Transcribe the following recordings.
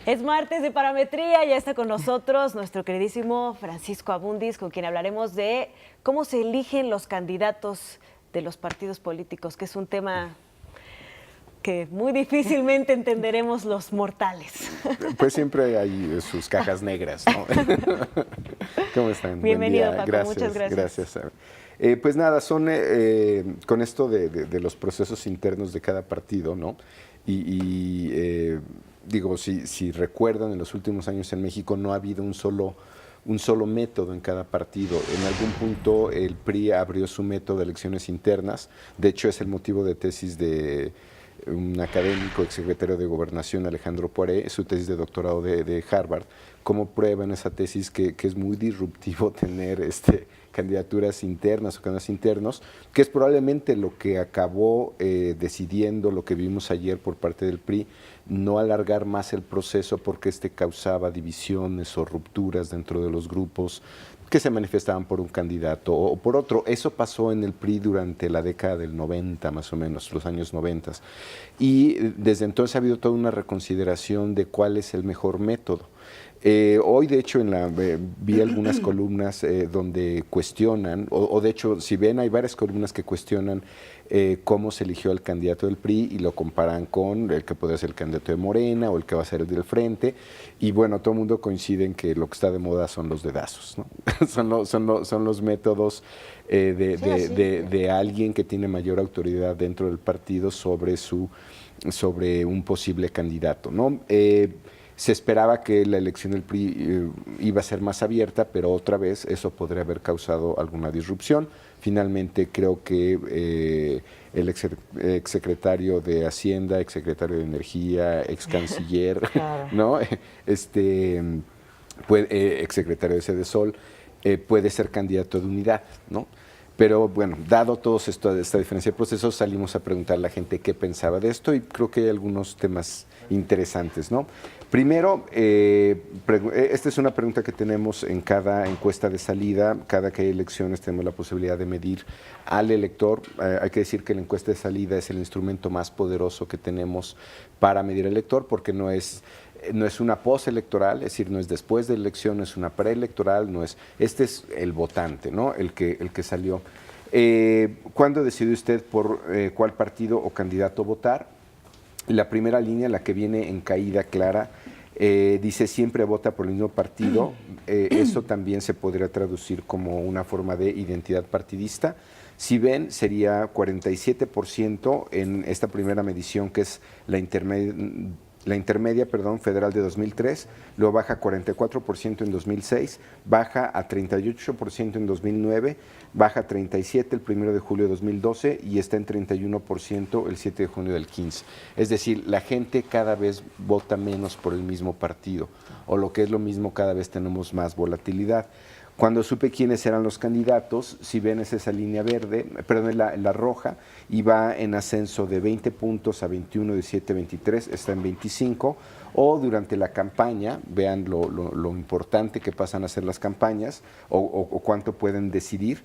Es martes de parametría, ya está con nosotros nuestro queridísimo Francisco Abundis, con quien hablaremos de cómo se eligen los candidatos de los partidos políticos, que es un tema que muy difícilmente entenderemos los mortales. Pues siempre hay sus cajas negras, ¿no? ¿Cómo están? Bienvenido, Buen día. Paco, muchas gracias. Gracias. Pues nada, son con esto de los procesos internos de cada partido, ¿no? Digo, si recuerdan, en los últimos años en México no ha habido un solo método en cada partido. En algún punto el PRI abrió su método de elecciones internas. De hecho, es el motivo de tesis de un académico, exsecretario de Gobernación, Alejandro Poiré, su tesis de doctorado de Harvard, cómo prueba en esa tesis que es muy disruptivo tener candidaturas internas o candidatos internos, que es probablemente lo que acabó decidiendo lo que vimos ayer por parte del PRI, no alargar más el proceso porque causaba divisiones o rupturas dentro de los grupos que se manifestaban por un candidato o por otro. Eso pasó en el PRI durante la década del 90, más o menos, los años 90. Y desde entonces ha habido toda una reconsideración de cuál es el mejor método. Hoy, de hecho, vi algunas columnas donde cuestionan, o de hecho, si ven, hay varias columnas que cuestionan cómo se eligió el candidato del PRI y lo comparan con el que podría ser el candidato de Morena o el que va a ser el del Frente. Y bueno, todo el mundo coincide en que lo que está de moda son los dedazos, ¿no? son los métodos de alguien que tiene mayor autoridad dentro del partido sobre un posible candidato, ¿no? Se esperaba que la elección del PRI iba a ser más abierta, pero otra vez eso podría haber causado alguna disrupción. Finalmente creo que el exsecretario de Hacienda, exsecretario de Energía, excanciller, Claro. ¿no? Exsecretario de Sedesol, puede ser candidato de unidad, ¿no? Pero bueno, dado toda esta diferencia de procesos, salimos a preguntar a la gente qué pensaba de esto y creo que hay algunos temas interesantes, ¿no? Primero, esta es una pregunta que tenemos en cada encuesta de salida. Cada que hay elecciones tenemos la posibilidad de medir al elector. Hay que decir que la encuesta de salida es el instrumento más poderoso que tenemos para medir al elector porque no es una postelectoral, es decir, no es después de la elección, no es una preelectoral, este es el votante, ¿no? El que salió. ¿Cuándo decidió usted por cuál partido o candidato votar? La primera línea, la que viene en caída clara, dice siempre vota por el mismo partido. Eso también se podría traducir como una forma de identidad partidista. Si ven, sería 47% en esta primera medición, que es la intermedia federal de 2003, luego baja a 44% en 2006, baja a 38% en 2009, baja a 37% el 1 de julio de 2012 y está en 31% el 7 de junio del 15. Es decir, la gente cada vez vota menos por el mismo partido, o lo que es lo mismo, cada vez tenemos más volatilidad. Cuando supe quiénes eran los candidatos, si ven es esa línea verde, perdón, la roja, y va en ascenso de 20 puntos a 21, 17, 23, está en 25, o durante la campaña, vean lo importante que pasan a ser las campañas, o cuánto pueden decidir,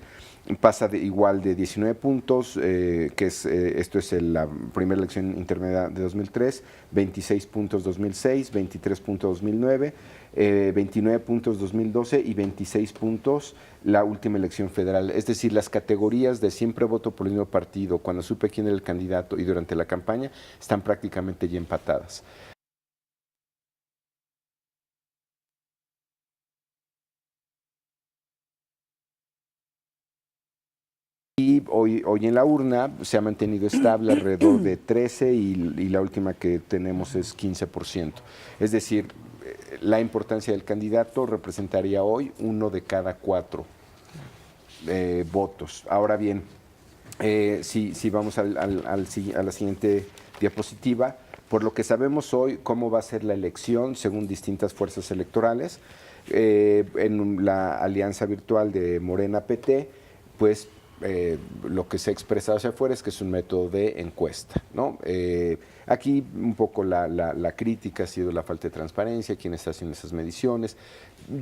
pasa igual de 19 puntos, esto es la primera elección intermedia de 2003, 26 puntos 2006, 23 puntos 2009, 29 puntos 2012 y 26 puntos la última elección federal. Es decir, las categorías de siempre voto por el mismo partido, cuando supe quién era el candidato y durante la campaña, están prácticamente ya empatadas. Y hoy en la urna se ha mantenido estable alrededor de 13 y la última que tenemos es 15%. Es decir, la importancia del candidato representaría hoy 1 de cada 4 votos. Ahora bien, si vamos a la siguiente diapositiva, por lo que sabemos hoy, cómo va a ser la elección según distintas fuerzas electorales, en la alianza virtual de Morena-PT, pues lo que se ha expresado hacia afuera es que es un método de encuesta, ¿no? Aquí un poco la crítica ha sido la falta de transparencia, quién está haciendo esas mediciones.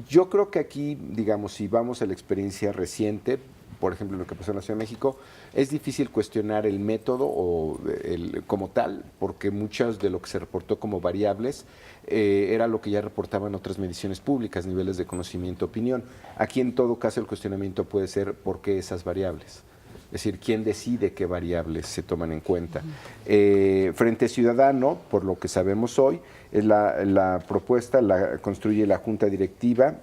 Yo creo que aquí, digamos, si vamos a la experiencia reciente, por ejemplo, lo que pasó en la Ciudad de México, es difícil cuestionar el método como tal, porque muchas de lo que se reportó como variables era lo que ya reportaban otras mediciones públicas, niveles de conocimiento, opinión. Aquí, en todo caso, el cuestionamiento puede ser ¿por qué esas variables? Es decir, ¿quién decide qué variables se toman en cuenta? Frente Ciudadano, por lo que sabemos hoy, es la propuesta la construye la Junta Directiva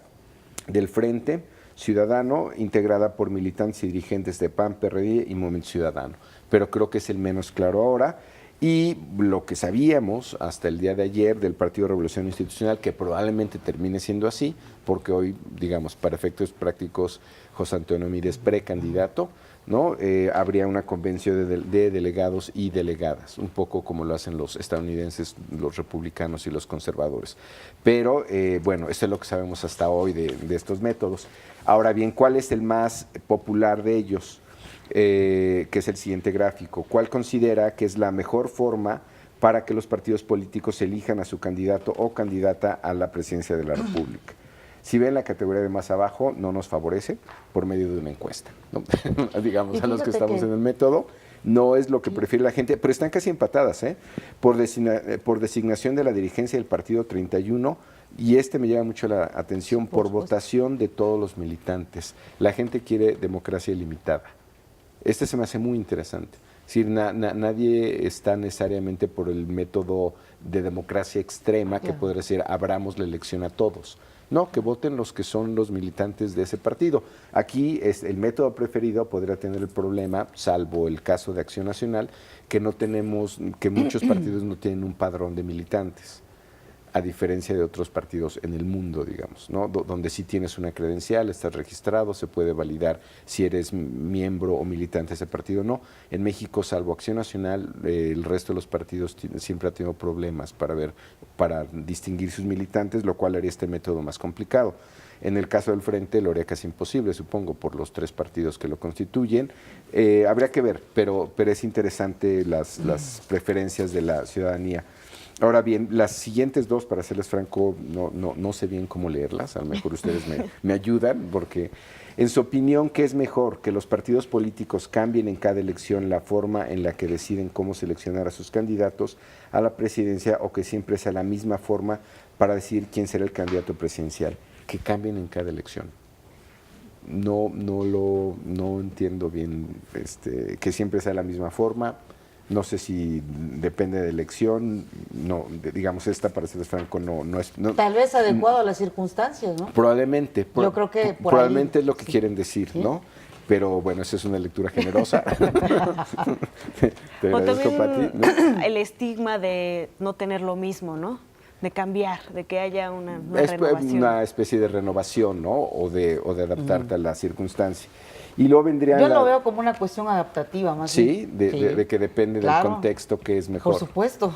del Frente Ciudadano, integrada por militantes y dirigentes de PAN, PRD y Movimiento Ciudadano. Pero creo que es el menos claro ahora. Y lo que sabíamos hasta el día de ayer del Partido Revolución Institucional, que probablemente termine siendo así, porque hoy, digamos, para efectos prácticos, José Antonio Mide es precandidato, ¿no? Habría una convención de delegados y delegadas, un poco como lo hacen los estadounidenses, los republicanos y los conservadores. Pero, bueno, eso es lo que sabemos hasta hoy de estos métodos. Ahora bien, ¿cuál es el más popular de ellos? Que es el siguiente gráfico. ¿Cuál considera que es la mejor forma para que los partidos políticos elijan a su candidato o candidata a la presidencia de la República? Si ven la categoría de más abajo, no nos favorece por medio de una encuesta, ¿no? Digamos, a los que estamos en el método, no es lo que prefiere la gente, pero están casi empatadas, ¿eh? Por designación de la dirigencia del partido 31, y me llama mucho la atención, por votación de todos los militantes. La gente quiere democracia ilimitada. Se me hace muy interesante. Es decir, nadie está necesariamente por el método de democracia extrema que podría ser abramos la elección a todos. No, que voten los que son los militantes de ese partido. Aquí el método preferido podría tener el problema, salvo el caso de Acción Nacional, que muchos partidos no tienen un padrón de militantes, a diferencia de otros partidos en el mundo, digamos, ¿no? Donde sí tienes una credencial, estás registrado, se puede validar si eres miembro o militante de ese partido o no. En México, salvo Acción Nacional, el resto de los partidos siempre ha tenido problemas para distinguir sus militantes, lo cual haría este método más complicado. En el caso del Frente lo haría casi imposible, supongo, por los 3 partidos que lo constituyen. Habría que ver, pero es interesante las preferencias de la ciudadanía. Ahora bien, las siguientes 2, para serles franco, no sé bien cómo leerlas, a lo mejor ustedes me ayudan, porque en su opinión, ¿qué es mejor? ¿Que los partidos políticos cambien en cada elección la forma en la que deciden cómo seleccionar a sus candidatos a la presidencia, o que siempre sea la misma forma para decidir quién será el candidato presidencial? Que cambien en cada elección. No entiendo bien que siempre sea la misma forma. No sé si depende de elección, digamos, para serles franco, no es... Tal vez adecuado a las circunstancias, ¿no? Probablemente. Yo creo que probablemente es lo que quieren decir, ¿sí? ¿No? Pero bueno, esa es una lectura generosa. Te agradezco, Pati, ¿no? El estigma de no tener lo mismo, ¿no? De cambiar, de que haya una renovación. Una especie de renovación, ¿no? O de adaptarte a la circunstancia. Y luego vendría Yo lo veo como una cuestión adaptativa, más bien. De que depende del contexto que es mejor. Por supuesto.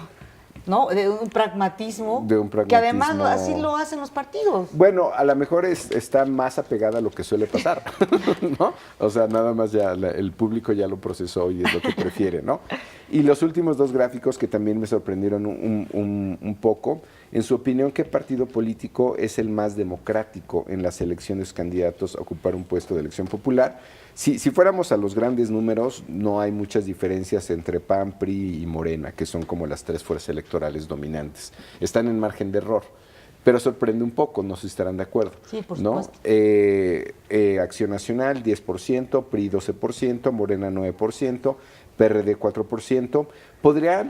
¿No? De un pragmatismo. Que además así lo hacen los partidos. Bueno, a lo mejor está más apegada a lo que suele pasar, ¿no? O sea, nada más ya el público ya lo procesó y es lo que prefiere, ¿no? Y los últimos 2 gráficos que también me sorprendieron un poco. En su opinión, ¿qué partido político es el más democrático en las elecciones candidatos a ocupar un puesto de elección popular? Si fuéramos a los grandes números, no hay muchas diferencias entre PAN, PRI y Morena, que son como las 3 fuerzas electorales dominantes. Están en margen de error, pero sorprende un poco, no sé si estarán de acuerdo. Sí, por supuesto. Acción Nacional, 10%, PRI 12%, Morena 9%, PRD 4%, podría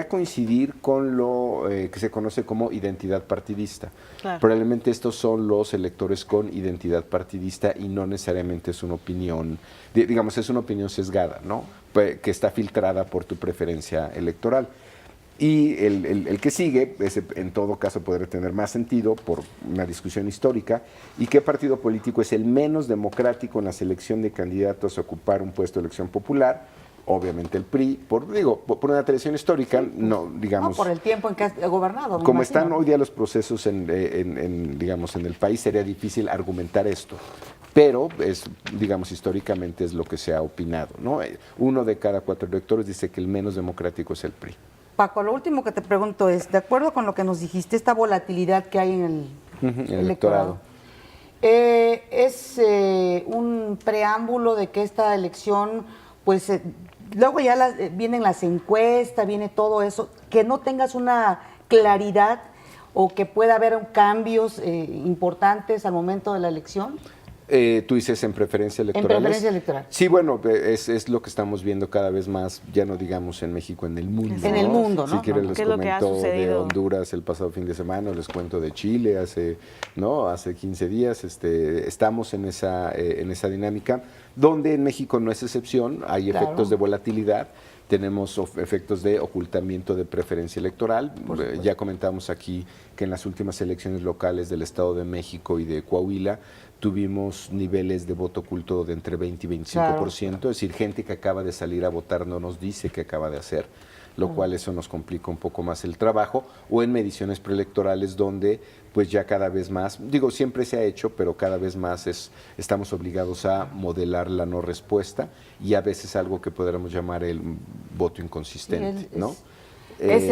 coincidir con lo que se conoce como identidad partidista. Claro. Probablemente estos son los electores con identidad partidista y no necesariamente es una opinión, es una opinión sesgada, ¿no? Que está filtrada por tu preferencia electoral. Y el que sigue, en todo caso podría tener más sentido por una discusión histórica. ¿Y qué partido político es el menos democrático en la selección de candidatos a ocupar un puesto de elección popular? Obviamente el PRI, por una tradición histórica, sí, no, digamos... No, por el tiempo en que ha gobernado. Como están hoy día los procesos en el país, sería difícil argumentar esto. Pero, históricamente es lo que se ha opinado, ¿no? 1 de cada 4 electores dice que el menos democrático es el PRI. Paco, lo último que te pregunto es, de acuerdo con lo que nos dijiste, esta volatilidad que hay en el electorado, Es un preámbulo de que esta elección, pues luego ya vienen las encuestas, viene todo eso, que no tengas una claridad o que pueda haber cambios importantes al momento de la elección. Tú dices en preferencia electoral. En preferencia electoral. Sí, bueno, es lo que estamos viendo cada vez más, ya no digamos en México, en el mundo. En el mundo, ¿no? Si quieren les comento de sucedido? Honduras el pasado fin de semana, les cuento de Chile hace 15 días. Estamos en esa dinámica, donde en México no es excepción, hay efectos de volatilidad. Tenemos efectos de ocultamiento de preferencia electoral. Ya comentamos aquí que en las últimas elecciones locales del Estado de México y de Coahuila tuvimos niveles de voto oculto de entre 20 y 25%, es decir, gente que acaba de salir a votar no nos dice qué acaba de hacer, lo cual eso nos complica un poco más el trabajo, o en mediciones preelectorales donde pues ya cada vez más, digo, siempre se ha hecho, pero cada vez más estamos obligados a modelar la no respuesta y a veces algo que podríamos llamar el voto inconsistente, ¿no? Es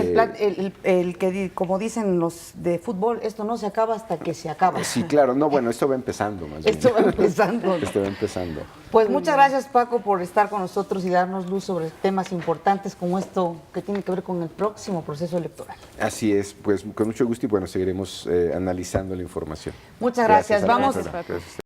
el que, como dicen los de fútbol, esto no se acaba hasta que se acaba. Sí, claro. No, bueno, esto va empezando más bien. Esto va empezando. Esto va empezando. Pues muchas gracias, Paco, por estar con nosotros y darnos luz sobre temas importantes como esto que tiene que ver con el próximo proceso electoral. Así es, pues con mucho gusto y bueno, seguiremos analizando la información. Muchas gracias. Gracias, Paco.